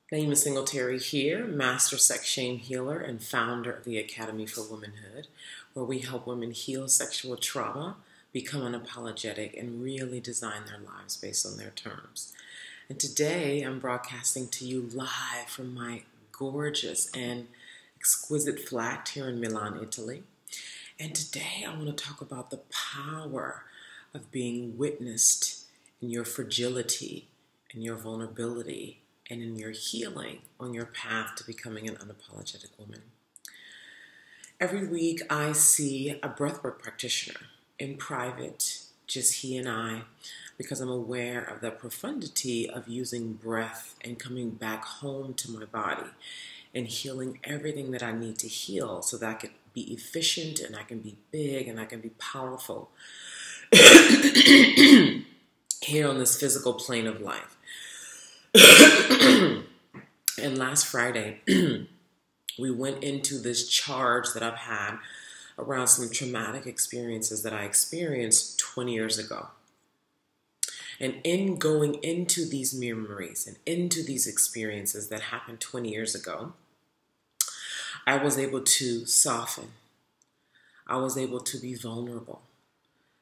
NAIMA here, Master Sex Shame Healer and founder of the Academy for Womanhood, where we help women heal sexual trauma, become unapologetic, and really design their lives based on their terms. And today I'm broadcasting to you live from my gorgeous and exquisite flat here in Milan, Italy. And today I want to talk about the power of being witnessed in your fragility and your vulnerability and in your healing on your path to becoming an unapologetic woman. Every week I see a breathwork practitioner in private, just he and I, because I'm aware of the profundity of using breath and coming back home to my body and healing everything that I need to heal so that I can be efficient and I can be big and I can be powerful here on this physical plane of life. And last Friday, we went into this charge that I've had around some traumatic experiences that I experienced 20 years ago. And in going into these memories and into these experiences that happened 20 years ago, I was able to soften. I was able to be vulnerable.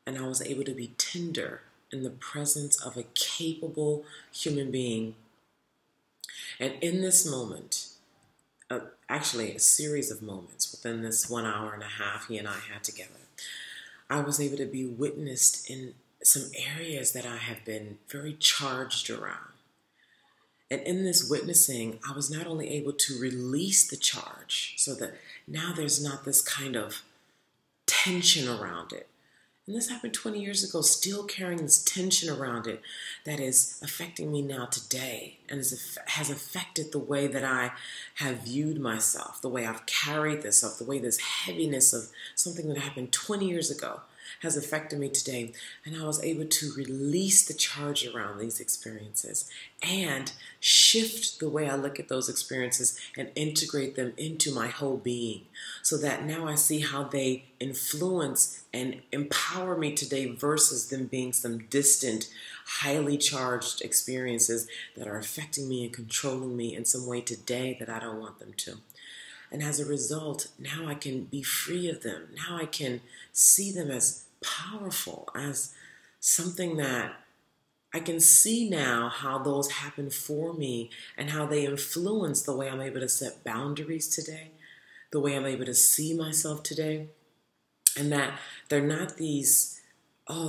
And I was able to be tender in the presence of a capable human being. And in this moment, actually a series of moments within this 1 hour and a half he and I had together, I was able to be witnessed in some areas that I have been very charged around. And in this witnessing, I was not only able to release the charge so that now there's not this kind of tension around it. And this happened 20 years ago, still carrying this tension around it that is affecting me now today and has affected the way that I have viewed myself, the way I've carried this up, the way this heaviness of something that happened 20 years ago has affected me today. And I was able to release the charge around these experiences and shift the way I look at those experiences and integrate them into my whole being so that now I see how they influence and empower me today versus them being some distant, highly charged experiences that are affecting me and controlling me in some way today that I don't want them to. And as a result, now I can be free of them. Now I can see them as powerful, as something that I can see now how those happen for me and how they influence the way I'm able to set boundaries today, the way I'm able to see myself today, and that they're not these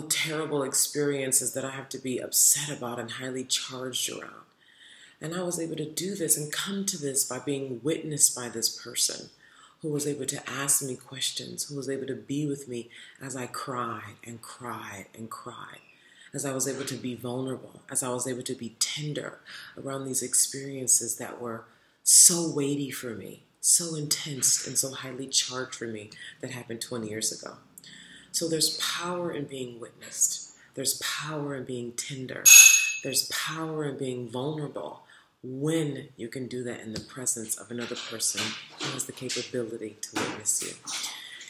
terrible experiences that I have to be upset about and highly charged around. And I was able to do this and come to this by being witnessed by this person who was able to ask me questions, who was able to be with me as I cried and cried and cried, as I was able to be vulnerable, as I was able to be tender around these experiences that were so weighty for me, so intense and so highly charged for me that happened 20 years ago. So there's power in being witnessed. There's power in being tender. There's power in being vulnerable when you can do that in the presence of another person who has the capability to witness you.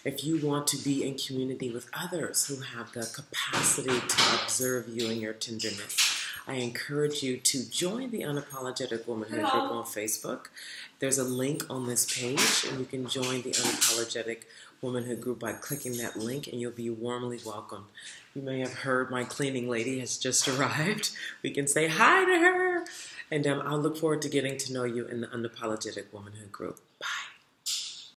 If you want to be in community with others who have the capacity to observe you and your tenderness, I encourage you to join the Unapologetic Womanhood group on Facebook. There's a link on this page, and you can join the Unapologetic Womanhood group by clicking that link, and you'll be warmly welcomed. You may have heard my cleaning lady has just arrived. We can say hi to her. And I'll look forward to getting to know you in the Unapologetic Womanhood group. Bye.